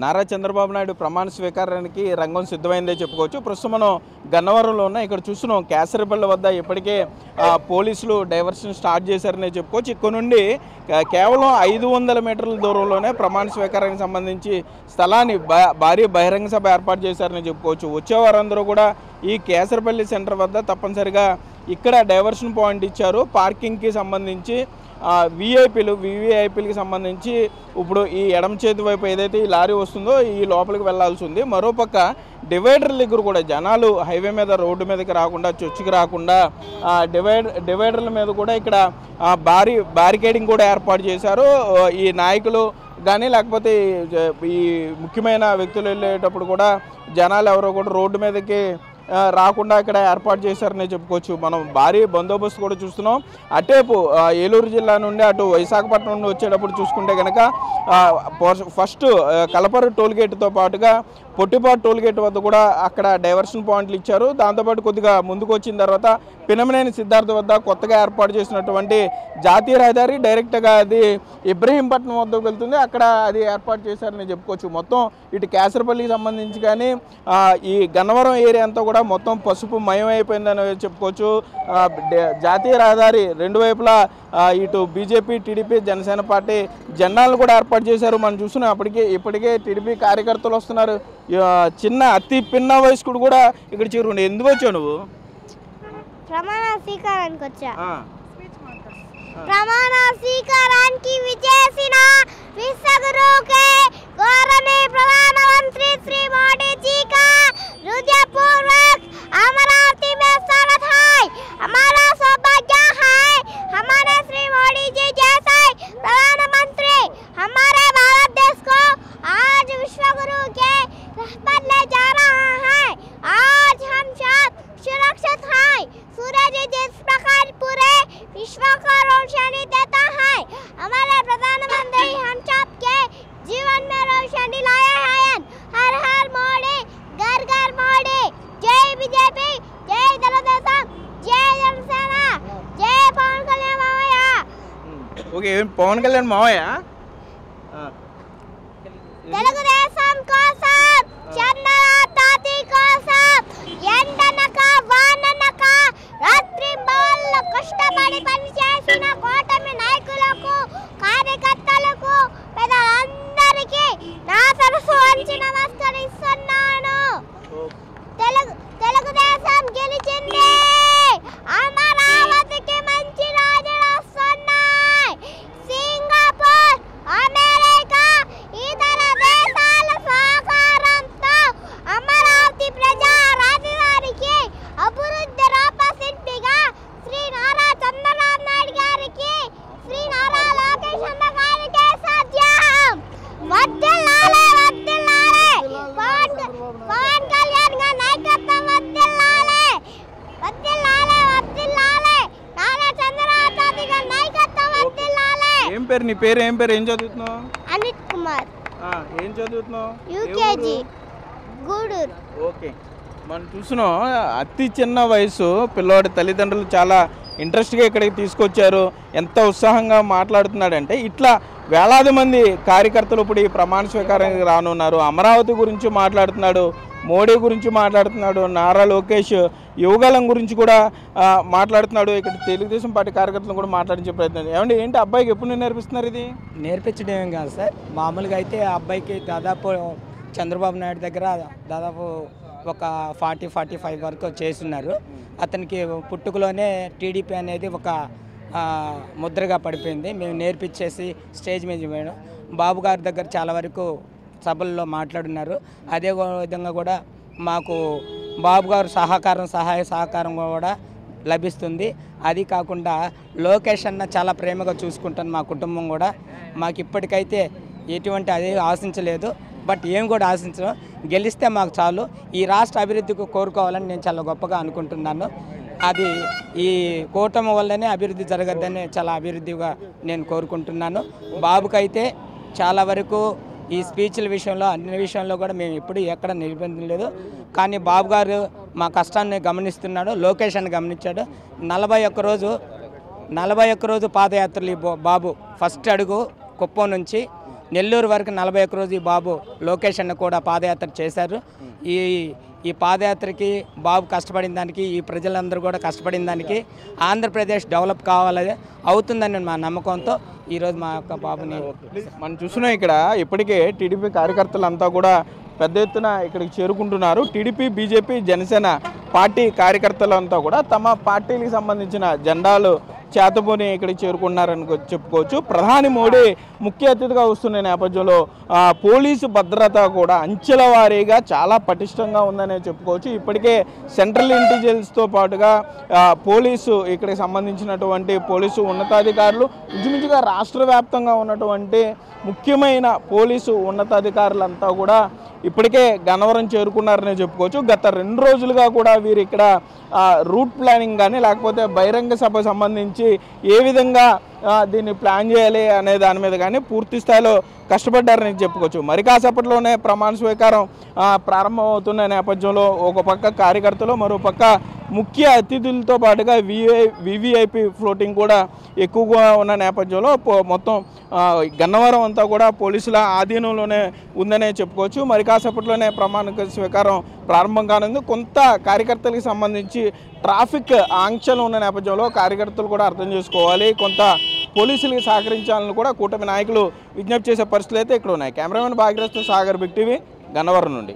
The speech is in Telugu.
నారా చంద్రబాబు నాయుడు ప్రమాణ స్వీకారానికి రంగం సిద్ధమైందే చెప్పుకోవచ్చు. ప్రస్తుతం మనం గన్నవరంలో ఉన్న ఇక్కడ చూస్తున్నాం. కేసరిపల్లి వద్ద ఇప్పటికే పోలీసులు డైవర్షన్ స్టార్ట్ చేశారనే చెప్పుకోవచ్చు. ఇక్కడ నుండి కేవలం 500 మీటర్ల దూరంలోనే ప్రమాణ స్వీకారానికి సంబంధించి స్థలాన్ని భారీ బహిరంగ సభ ఏర్పాటు చేశారని చెప్పుకోవచ్చు. వచ్చేవారందరూ కూడా ఈ కేసరిపల్లి సెంటర్ వద్ద తప్పనిసరిగా ఇక్కడ డైవర్షన్ పాయింట్ ఇచ్చారు. పార్కింగ్కి సంబంధించి వివిఐపీలకి సంబంధించి ఇప్పుడు ఈ ఎడమ చేతి వైపు ఏదైతే ఈ లారీ వస్తుందో ఈ లోపలికి వెళ్లాల్సి ఉంది. మరోపక్క డివైడర్ల దగ్గర కూడా జనాలు హైవే మీద రోడ్డు మీదకి రాకుండా చొచ్చుకి రాకుండా డివైడర్ల మీద కూడా ఇక్కడ బ్యారికేడింగ్ కూడా ఏర్పాటు చేశారు. ఈ నాయకులు కానీ లేకపోతే ఈ ముఖ్యమైన వ్యక్తులు వెళ్ళేటప్పుడు కూడా జనాలు ఎవరో కూడా రోడ్డు మీదకి రాకుండా ఇక్కడ ఏర్పాటు చేశారనే చెప్పుకోవచ్చు. మనం భారీ బందోబస్తు కూడా చూస్తున్నాం. అటేపు ఏలూరు జిల్లా నుండి అటు విశాఖపట్నం నుండి వచ్చేటప్పుడు చూసుకుంటే కనుక ఫస్ట్ కలపరు టోల్గేట్తో పాటుగా పొట్టిపాటు టోల్గేట్ వద్ద కూడా అక్కడ డైవర్షన్ పాయింట్లు ఇచ్చారు. దాంతోపాటు కొద్దిగా ముందుకు వచ్చిన తర్వాత పినమనేని సిద్ధార్థ వద్ద కొత్తగా ఏర్పాటు చేసినటువంటి జాతీయ రహదారి డైరెక్ట్గా అది ఇబ్రహీంపట్నం వద్దకు వెళ్తుంది. అక్కడ అది ఏర్పాటు చేశారని చెప్పుకోవచ్చు. మొత్తం ఇటు కేసరపల్లికి సంబంధించి కానీ ఈ గన్నవరం ఏరియా అంతా కూడా మొత్తం పసుపు మయం అయిపోయిందని చెప్పుకోవచ్చు. జాతీయ రహదారి రెండు వైపులా ఇటు బీజేపీ, టీడీపీ, జనసేన పార్టీ జెండాలను కూడా ఏర్పాటు చేశారు. మనం చూస్తున్నాం. ఇప్పటికే టీడీపీ కార్యకర్తలు వస్తున్నారు. అతి పిన్న వయస్కుడు కూడా ఇక్కడ చేరుండే. ఎందుకు వచ్చావు నువ్వు? ప్రమాణ స్వీకారానికి వచ్చా. ప్రమాణ స్వీకారానికి విచేసిన విశ్వగురుకే గౌరవనీయ प्रधानमंत्री श्री मोदी जी का हृदयपूर्वक अमरावती में स्वागत है। हमारा सौभाग्य है हमारे श्री मोदी जी जैसे प्रधानमंत्री हमारे भारत देश को आज विश्वगुरु के राह पर ले जा रहा है। आज हम सब सुरक्षित हैं। सूरज जिस प्रकार पूरे विश्व को रोशनी देता है, हमारे प्रधानमंत्री हम सब के जीवन में रोशनी लाए हैं। हर हर मोदी, घर घर मोदी। जय बीजेपी, जय తెలుగుదేశం, जय जनसेना, जय पवन कल्याण మావయ్య. ఓకే, పవన్ కళ్యాణ్ మావయ్య. తెలుగుదేశం కోసం, చంద్రబాబు తాతి కోసం ఎండనక వాననక రాత్రి బౌళ్ళు కష్టపడి పనిచేసిన కూటమి నాయకులకు, కార్యకర్తలకు, పెద్దలందరికీ నా సరస్సు వంచి నమస్కరిస్తున్నాను. తెలుగుదేశం గెలిచింది. అమరావతికి మంచి రోజులు వస్తున్నాయి. సింగపూర్, అమెరికా, ఇతర దేశాల సహకారంతో అమరావతి ప్రజా రాజధానికి అభివృద్ధి రూపశిల్పిగా శ్రీ నారా చంద్రబాబు నాయుడు గారికి, శ్రీ నారా లోకేష్ అన్న గారికి సాధ్యం. వర్ధిల్లాలి, వర్ధిల్లాలి. పవన్ కళ్యాణ్ గారి నాయకత్వం వర్ధిల్లాలి, వర్ధిల్లాలి, వర్ధిల్లాలి. నారా చంద్రబాబు గారి నాయకత్వం వర్ధిల్లాలి. ఏం పేరు నీ పేరు? ఏం పేరు? ఏం చదువుతున్నావు? అనిత్ కుమార్. ఏం చదువుతున్నావు? యూకేజీ, గూడూరు. ఓకే, మనం చూస్తున్నాం. అతి చిన్న వయసు పిల్లవాడి తల్లిదండ్రులు చాలా ఇంట్రెస్ట్గా ఇక్కడికి తీసుకొచ్చారు. ఎంత ఉత్సాహంగా మాట్లాడుతున్నాడంటే ఇట్లా వేలాది మంది కార్యకర్తలు ఇప్పుడు ఈ ప్రమాణ స్వీకారానికి రానున్నారు. అమరావతి గురించి మాట్లాడుతున్నాడు, మోడీ గురించి మాట్లాడుతున్నాడు, నారా లోకేష్ యువగలం గురించి కూడా మాట్లాడుతున్నాడు. ఇక్కడ తెలుగుదేశం పార్టీ కార్యకర్తలను కూడా మాట్లాడించే ప్రయత్నం. ఏమంటే ఏంటి అబ్బాయికి ఎప్పుడు నేర్పిస్తున్నారు? ఇది నేర్పించడం ఏం కాదు సార్. మామూలుగా అయితే ఆ అబ్బాయికి దాదాపు చంద్రబాబు నాయుడు దగ్గర దాదాపు ఒక 40-45 వరకు చేస్తున్నారు. అతనికి పుట్టుకలోనే టీడీపీ అనేది ఒక ముద్రగా పడిపోయింది. మేము నేర్పించేసి స్టేజ్ మీద పోయాను. బాబు గారి దగ్గర చాలా వరకు సభల్లో మాట్లాడున్నారు. అదే విధంగా కూడా మాకు బాబు గారు సహాయ సహకారం కూడా లభిస్తుంది. అది కాకుండా లోకేష్ అన్న చాలా ప్రేమగా చూసుకుంటాను మా కుటుంబం కూడా. మాకు ఇప్పటికైతే ఎటువంటి అదే ఆశించలేదు. బట్ ఏం కూడా ఆశించడం, గెలిస్తే మాకు చాలు. ఈ రాష్ట్ర అభివృద్ధికి కోరుకోవాలని నేను చాలా గొప్పగా అనుకుంటున్నాను. అది ఈ కూటమి వల్లనే అభివృద్ధి జరగద్దని చాలా అభివృద్ధిగా నేను కోరుకుంటున్నాను. బాబుకైతే చాలా వరకు ఈ స్పీచ్ల విషయంలో అన్ని విషయంలో కూడా మేము ఎప్పుడు ఎక్కడ నిర్బంధించలేదు. కానీ బాబు గారు మా కష్టాన్ని గమనిస్తున్నాడు, లోకేష్ అని గమనించాడు. 41 రోజు పాదయాత్రలు బాబు ఫస్ట్ అడుగు కుప్పం నుంచి నెల్లూరు వరకు 41 రోజు ఈ బాబు లోకేష్ అన్న కూడా పాదయాత్ర చేశారు. ఈ పాదయాత్రకి బాబు కష్టపడిన దానికి, ఈ ప్రజలందరూ కూడా కష్టపడిన దానికి ఆంధ్రప్రదేశ్ డెవలప్ కావాలని అవుతుందని మా నమ్మకంతో ఈరోజు మా యొక్క బాబుని మనం చూస్తున్నాం. ఇక్కడ ఇప్పటికే టీడీపీ కార్యకర్తలంతా కూడా పెద్ద ఎత్తున ఇక్కడికి చేరుకుంటున్నారు. టీడీపీ, బీజేపీ, జనసేన పార్టీ కార్యకర్తలంతా కూడా తమ పార్టీలకు సంబంధించిన జెండాలు చేతబోని ఇక్కడికి చేరుకున్నారని చెప్పుకోవచ్చు. ప్రధాని మోడీ ముఖ్య అతిథిగా వస్తున్న నేపథ్యంలో పోలీసు భద్రత కూడా అంచెల వారీగా చాలా పటిష్టంగా ఉందనే చెప్పుకోవచ్చు. ఇప్పటికే సెంట్రల్ ఇంటెలిజెన్స్తో పాటుగా పోలీసు ఇక్కడికి సంబంధించినటువంటి పోలీసు ఉన్నతాధికారులు ఇంచుమించుగా రాష్ట్ర వ్యాప్తంగా ఉన్నటువంటి ముఖ్యమైన పోలీసు ఉన్నతాధికారులంతా కూడా ఇప్పటికే గన్నవరం చేరుకున్నారనే చెప్పుకోవచ్చు. గత 2 రోజులుగా కూడా వీరు ఇక్కడ రూట్ ప్లానింగ్ కానీ లేకపోతే బహిరంగ సభ సంబంధించి ఏ విధంగా దీన్ని ప్లాన్ చేయాలి అనే దాని మీద కానీ పూర్తి స్థాయిలో కష్టపడ్డారని చెప్పుకోవచ్చు. మరి కాసేపట్లోనే ప్రమాణ స్వీకారం ప్రారంభమవుతున్న నేపథ్యంలో ఒక పక్క కార్యకర్తలు, మరో పక్క ముఖ్య అతిథులతో పాటుగా వివిఐపి ఫ్లోటింగ్ కూడా ఎక్కువగా ఉన్న నేపథ్యంలో మొత్తం గన్నవరం అంతా కూడా పోలీసుల ఆధీనంలోనే ఉందనే చెప్పుకోవచ్చు. మరి కాసేపట్లోనే ప్రమాణ స్వీకారం ప్రారంభం కానుంది. కొంత కార్యకర్తలకు సంబంధించి ట్రాఫిక్ ఆంక్షలు ఉన్న నేపథ్యంలో కార్యకర్తలు కూడా అర్థం చేసుకోవాలి, కొంత పోలీసులకు సహకరించాలని కూడా కూటమి నాయకులు విజ్ఞప్తి చేసే పరిస్థితులు అయితే ఇక్కడ ఉన్నాయి. Cameraman Bhagyarath, Sagar, big TV, Gannavaram నుండి.